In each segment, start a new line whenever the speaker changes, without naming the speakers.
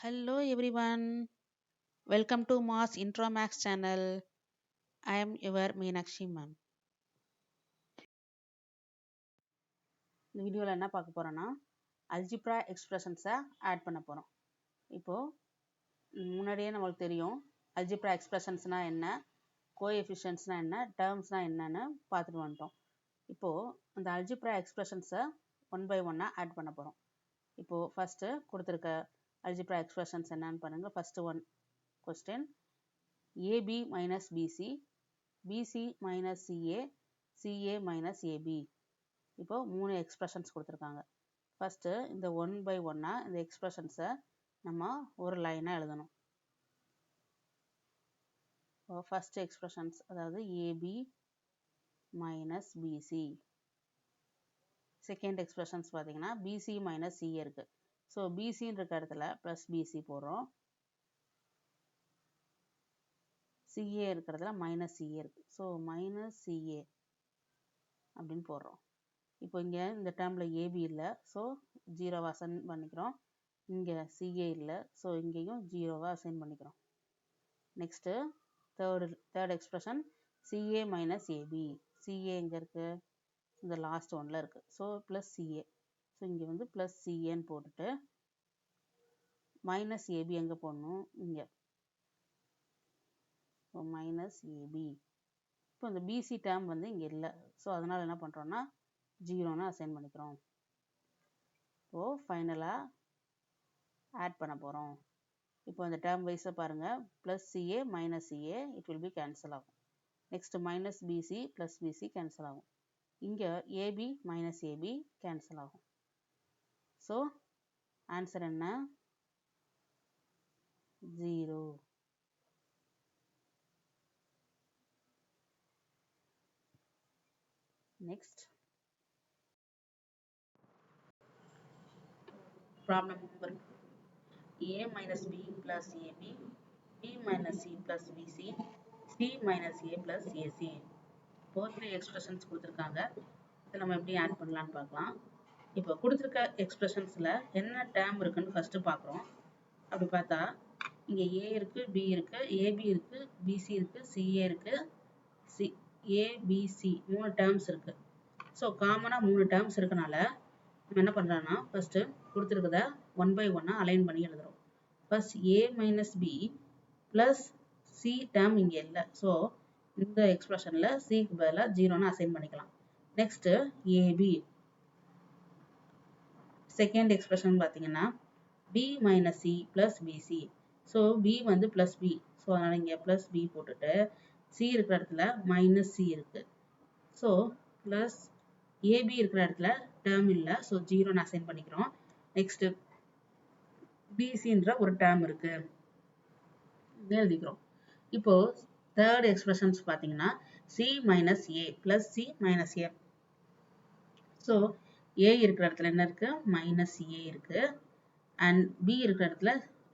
Hello everyone, welcome to Mass Intro Max channel. I am your Meenakshi ma'am. இந்த வீடியோவில் என்ன பார்க்க போகிறோன்னா அல்ஜிப்ரா எக்ஸ்பிரஷன்ஸை ஆட் பண்ண போகிறோம். இப்போது முன்னாடியே நம்மளுக்கு தெரியும் அல்ஜிப்ரா எக்ஸ்பிரஷன்ஸ்னால் என்ன, கோஎஃபிஷியன்ட்ஸ்னால் என்ன, டேர்ம்ஸ்னால் என்னன்னு பார்த்துட்டு வந்துட்டோம். இப்போது அந்த அல்ஜிப்ரா எக்ஸ்பிரஷன்ஸை ஒன் பை ஒன்னாக ஆட் பண்ண போகிறோம். இப்போது ஃபஸ்ட்டு கொடுத்துருக்க அல்ஜிப்ரா எக்ஸ்பிரஷன்ஸ் என்னன்னு பாருங்கள். First one question AB minus BC, BC minus CA, CA minus AB. இப்போ 3 எக்ஸ்பிரஷன்ஸ் கொடுத்துருக்காங்க. ஃபஸ்ட்டு இந்த ஒன் பை ஒன்னாக இந்த எக்ஸ்பிரஷன்ஸை நம்ம ஒரு லைனாக எழுதணும். இப்போ ஃபஸ்ட் எக்ஸ்பிரஷன்ஸ் அதாவது AB minus BC. Second expressions பார்த்தீங்கன்னா BC minus CA இருக்குது. ஸோ BCன்ற இடத்துல ப்ளஸ் BC போடுறோம். CA இருக்கிறதுல மைனஸ் CA இருக்குது. ஸோ மைனஸ் CA அப்படின்னு போடுறோம். இப்போ இங்கே இந்த டேர்மில் AB இல்லை, ஸோ ஜீரோவை அசைன் பண்ணிக்கிறோம். இங்கே CA இல்லை, ஸோ இங்கேயும் ஜீரோவை அசைன் பண்ணிக்கிறோம். Next third expression CA minus AB. CA எங்கே இருக்குது? இந்த லாஸ்ட் ஒன்றில் இருக்குது. So plus CA. ஸோ இங்கே வந்து ப்ளஸ் CAன்னு போட்டுட்டு மைனஸ் AB எங்கே போடணும்? இங்கே. So minus AB. இப்போ இந்த பிசி டேர்ம் வந்து இங்கே இல்லை, ஸோ அதனால் என்ன பண்ணுறோன்னா ஜீரோன்னு அசைன் பண்ணிக்கிறோம். இப்போது ஃபைனலாக ஆட் பண்ண போகிறோம். இப்போ இந்த டேர்ம் வைஸை பாருங்கள், plus CA minus CA it will be cancel ஆகும். Next minus BC plus BC cancel ஆகும். இங்கே AB மைனஸ் AB கேன்சல் ஆகும். ஸோ ஆன்சர் என்ன? 0. Next, problem number A minus B plus AB, B minus C plus BC, C minus A plus AC. இப்போ 3 expressions கொடுத்துருக்காங்க. இதை நம்ம எப்படி add பண்ணலான்னு பார்க்கலாம். இப்போ கொடுத்துருக்க எக்ஸ்பிரஷன்ஸில் என்ன டேர்ம் இருக்குன்னு ஃபஸ்ட்டு பார்க்குறோம். அப்படி பார்த்தா இங்கே A இருக்குது, B இருக்குது, AB இருக்குது, BC இருக்குது, CA இருக்குது, ABC 3 டேர்ம்ஸ் இருக்குது. ஸோ காமனாக 3 டேர்ம்ஸ் இருக்கனால நம்ம என்ன பண்ணுறோன்னா ஃபஸ்ட்டு கொடுத்துருக்கத ஒன் பை ஒன்னாக அலைன் பண்ணி எழுதுகிறோம். First A minus B plus C term இங்கே இல்லை, ஸோ இந்த எக்ஸ்பிரஷனில் சிக்கு பதிலாக ஜீரோன்னு அசைன் பண்ணிக்கலாம். நெக்ஸ்ட்டு AB செகண்ட் எக்ஸ்பிரஷன் பார்த்தீங்கன்னா B minus C plus BC. So B வந்து ப்ளஸ் B, ஸோ அதனால் இங்கே ப்ளஸ் B போட்டுட்டு C இருக்கிற இடத்துல மைனஸ் C இருக்குது. ஸோ ப்ளஸ் AB இருக்கிற இடத்துல டேர்ம் இல்லை, ஸோ ஜீரோன்னு அசைன் பண்ணிக்கிறோம். நெக்ஸ்ட்டு BCன்ற ஒரு டேர்ம் இருக்குது, இதை எழுதிக்கிறோம். இப்போது தேர்ட் எக்ஸ்பிரஷன்ஸ் பார்த்தீங்கன்னா C minus A plus C minus A. So A இருக்கிற இடத்துல என்ன இருக்குது? மைனஸ் A இருக்குது. அண்ட் B இருக்கிற இடத்துல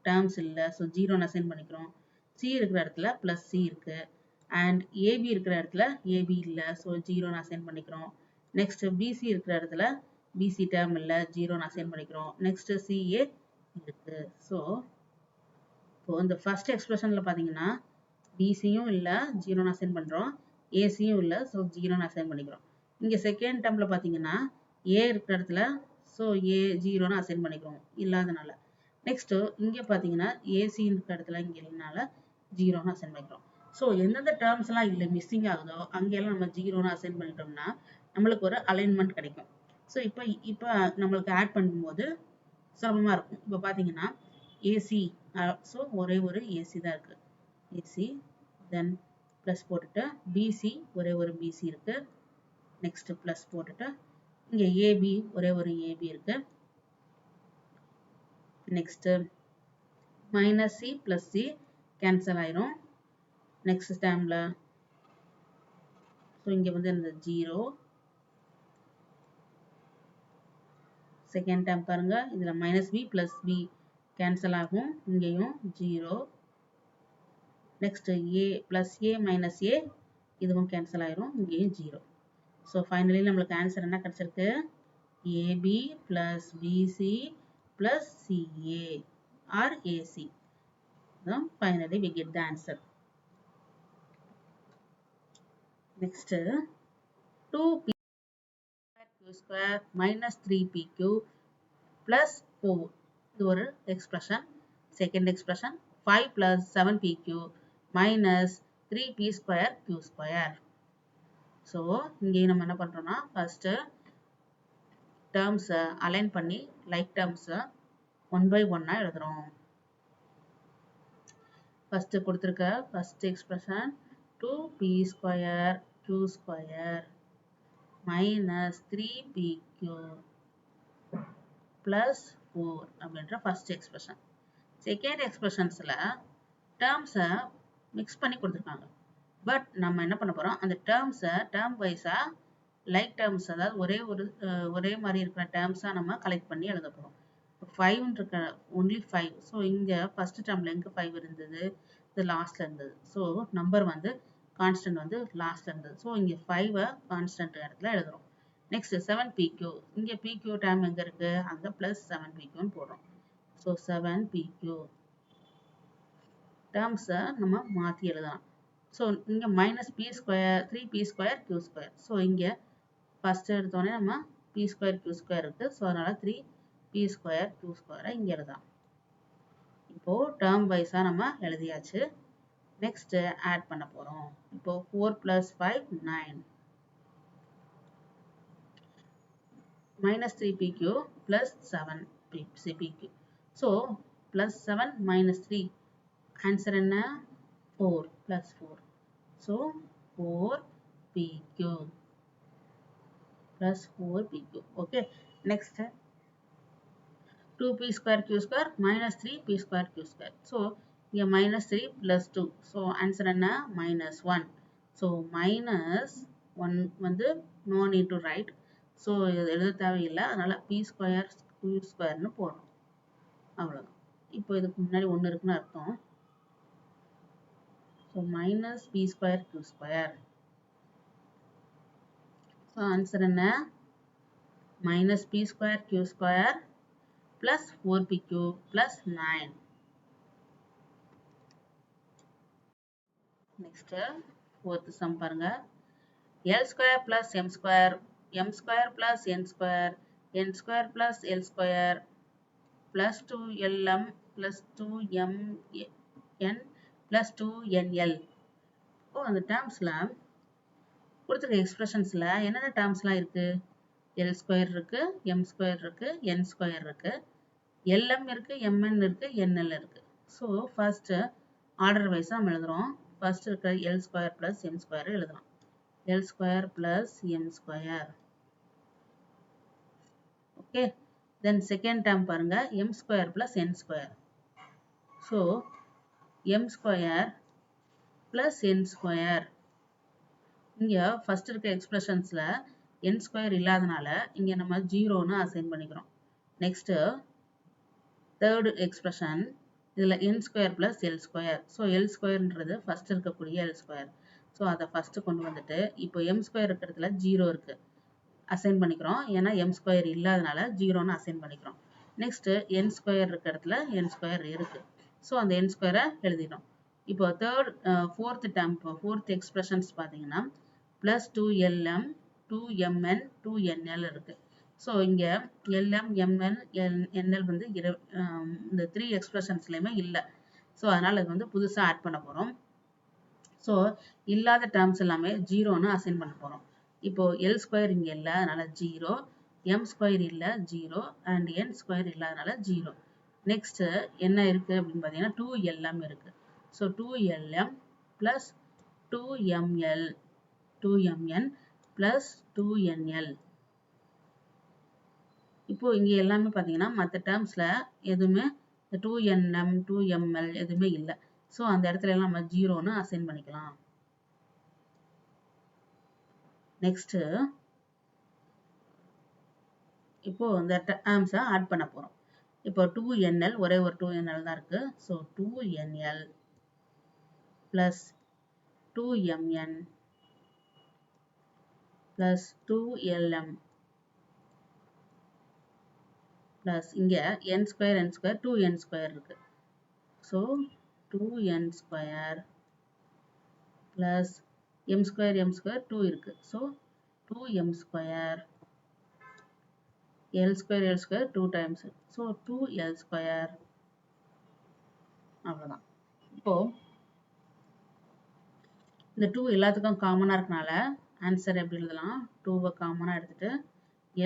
டேர்ம்ஸ் இல்லை, ஸோ ஜீரோன்னு அசைன் பண்ணிக்கிறோம். C இருக்கிற இடத்துல ப்ளஸ் C இருக்குது. அண்ட் AB இருக்கிற இடத்துல AB இல்லை, ஸோ ஜீரோன்னு அசைன் பண்ணிக்கிறோம். நெக்ஸ்ட்டு BC இருக்கிற இடத்துல BC டேர்ம் இல்லை, ஜீரோன்னு அசைன் பண்ணிக்கிறோம். நெக்ஸ்ட்டு CA இருக்குது. ஸோ இப்போது இந்த ஃபர்ஸ்ட் எக்ஸ்பிரஷனில் பார்த்தீங்கன்னா BCயும் இல்லை, ஜீரோன்னு அசைன் பண்ணுறோம். ACயும் இல்லை, ஸோ ஜீரோன்னு அசைன் பண்ணிக்கிறோம். இங்கே செகண்ட் டேர்மில் பார்த்தீங்கன்னா A இருக்கிற இடத்துல ஸோ A ஜீரோன்னு அசைன் பண்ணிக்கிறோம் இல்லாதனால. நெக்ஸ்ட்டு இங்கே பார்த்தீங்கன்னா AC இருக்கிற இடத்துல இங்கே இல்லைனால ஜீரோன்னு அசைன் பண்ணிக்கிறோம். ஸோ எந்தெந்த டேர்ம்ஸ்லாம் இல்லை மிஸ்ஸிங் ஆகுதோ அங்கெல்லாம் நம்ம ஜீரோன்னு அசைன் பண்ணிட்டோம்னா நம்மளுக்கு ஒரு அலைன்மெண்ட் கிடைக்கும். ஸோ இப்போ நம்மளுக்கு ஆட் பண்ணும்போது சுலபமாக இருக்கும். இப்போ பார்த்தீங்கன்னா AC, ஸோ ஒரே ஒரு AC தான் இருக்குது. AC தென் ப்ளஸ் போட்டுட்டு BC ஒரே ஒரு BC இருக்குது. நெக்ஸ்ட்டு ப்ளஸ் போட்டுட்டு இங்கே AB ஒரே ஒரு AB இருக்குது. Next minus C plus C cancel ஆயிரும் நெக்ஸ்ட் டேர்மில். ஸோ இங்கே வந்து இந்த ஜீரோ. செகண்ட் டேர்ம் பாருங்கள், இதில் minus B plus B cancel ஆகும், இங்கேயும் zero. Next A plus A minus A இதுவும் கேன்சல் ஆயிரும், இங்கேயும் ஜீரோ. ஸோ ஃபைனலி நம்மளுக்கு ஆன்சர் என்ன கிடச்சிருக்கு? AB plus BC plus CA or AC. So finally we get the answer. Next, 2p q square minus 3pq plus 4. இது ஒரு expression. Second expression 5 plus 7pq minus 3p square q square. So இங்கே நம்ம என்ன பண்றோம்னா first terms align பண்ணி like terms one by one எழுதுறோம். First கொடுத்திருக்க first expression 2p square q square minus 3pq plus 4 அப்படின்ற first expression. Second expressionsல terms mix பண்ணி கொடுத்திருக்காங்க. பட் நம்ம என்ன பண்ண போறோம் அந்த terms term wise like terms அதாவது ஒரே மாதிரி இருக்கிற terms நம்ம கலெக்ட் பண்ணி எழுத போறோம். 5 இருக்க only 5. ஸோ இங்க first termல எங்க 5 இருந்தது இது லாஸ்ட்ல இருந்தது. ஸோ நம்பர் வந்து கான்ஸ்டன்ட் வந்து லாஸ்ட்ல இருந்தது. ஸோ இங்க 5 கான்ஸ்டன்ட் இடத்துல எழுதுறோம். நெக்ஸ்ட் 7pq இங்க pq term எங்க இருக்கு அங்க plus 7pq ன்னு போடுறோம். ஸோ 7pq terms நம்ம மாத்தி எழுதலாம். ஸோ இங்க minus p square 3p square q square. So இங்க ஃபர்ஸ்ட் எடுத்தோடனே நம்ம p square q square இருக்கு. ஸோ அதனால 3p square q square இங்க எழுதலாம். இப்போ term wise நம்ம எழுதியாச்சு. நெக்ஸ்ட் ஆட் பண்ண போறோம். இப்போ 4 plus 5 9 minus 3pq plus 7pq. So plus 7 minus 3 answer என்ன 4 plus 4. So 4pq plus 4pq. Okay. Next 2p square q square minus 3p square q square. So here minus 3 plus 2. So answer என்ன minus 1. So minus 1 வந்து no need to write. So இது எழுத தேவையில்லை. அதனால p square q square ன்னு போடணும். அவ்வளவுதான். இப்போ இதுக்கு முன்னாடி 1 இருக்குன்னு அர்த்தம். So minus p square q square. So answer என்ன minus p square q square plus 4pq plus 9. Next, fourth sum பாருங்க. L square plus m square plus n square plus L square plus 2lm plus 2mn plus 2nl. ஓ அந்த termsல கொடுத்திருக்க expressionsல என்னென்ன termsலாம் இருக்கு? L square இருக்கு, m square இருக்கு, n square இருக்கு, lm இருக்கு, mn இருக்கு, nl இருக்கு. So first order wise நம்ம எழுதுறோம். First இருக்க L square plus m square எழுதலாம். L square plus m square. Okay. Then second term பாருங்க m square plus n square. So m square plus n square. இங்க first இருக்க expressionsல n square இல்லாதனால இங்க நம்ம 0ன்னு அசைன் பண்ணிக்கிறோம். Next third expression இதுல n square plus L square. So L squareன்றது first இருக்கக்கூடிய L square. So அதை first கொண்டு வந்துட்டு இப்போ m square இருக்கிறதுல 0 இருக்கு. அசைன் பண்ணிக்கிறோம். ஏன்னா m square இல்லாதனால 0ன்னு அசைன் பண்ணிக்கிறோம். Next n square இருக்கிறதுல n square இருக்கு. So அந்த n square எழுதிடும். இப்போ fourth term, fourth expressions பார்த்தீங்கன்னா plus 2lm, 2mn, 2nl இருக்கு. ஸோ இங்கே lm, mn, nl வந்து இந்த 3 expressionsலையுமே இல்லை. ஸோ அதனால் இது வந்து புதுசாக ஆட் பண்ண போகிறோம். ஸோ இல்லாத டேர்ம்ஸ் எல்லாமே 0ன்னு அசைன் பண்ண போகிறோம். இப்போ L ஸ்கொயர் இங்கே இல்லை, அதனால் 0, m ஸ்கொயர் இல்லை 0 அண்ட் n ஸ்கொயர் இல்லாதனால 0. நெக்ஸ்ட் என்ன இருக்குது அப்படின்னு பார்த்தீங்கன்னா 2lm இருக்குது. So 2lm plus 2ml, 2mn plus 2nl. இப்போ இங்க எல்லாமே பார்த்தீங்கன்னா மற்ற டேர்ம்ஸ்ல எதுவுமே 2nm, 2ml எதுவுமே இல்லை. ஸோ அந்த இடத்துல எல்லாம் நம்ம 0ன்னு அசைன் பண்ணிக்கலாம். நெக்ஸ்ட் இப்போ இந்த டேர்ம்ஸை ஆட் பண்ண போறோம். இப்போ 2nl ஒரே ஒரு 2nl தான் இருக்கு. So 2nl plus 2mn plus 2lm plus இங்க n square 2n square இருக்கு. So 2n square plus m square 2 இருக்கு. So 2m square L square 2 times. So 2L square. அவ்வளவுதான். இப்போ இந்த 2 எல்லாத்துக்கும் காமனா இருக்கனால ஆன்சர் எப்படி எழுதலாம்? 2 காமனா எடுத்துட்டு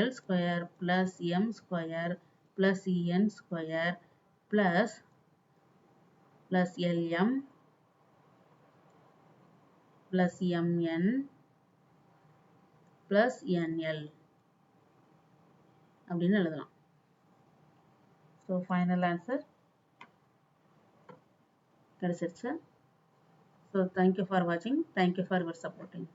L square plus M square plus N square plus LM plus MN plus NL அப்படின்னு எழுதலாம். So final answer கிடைச்சிருச்சு. So thank you for watching. Thank you for your supporting.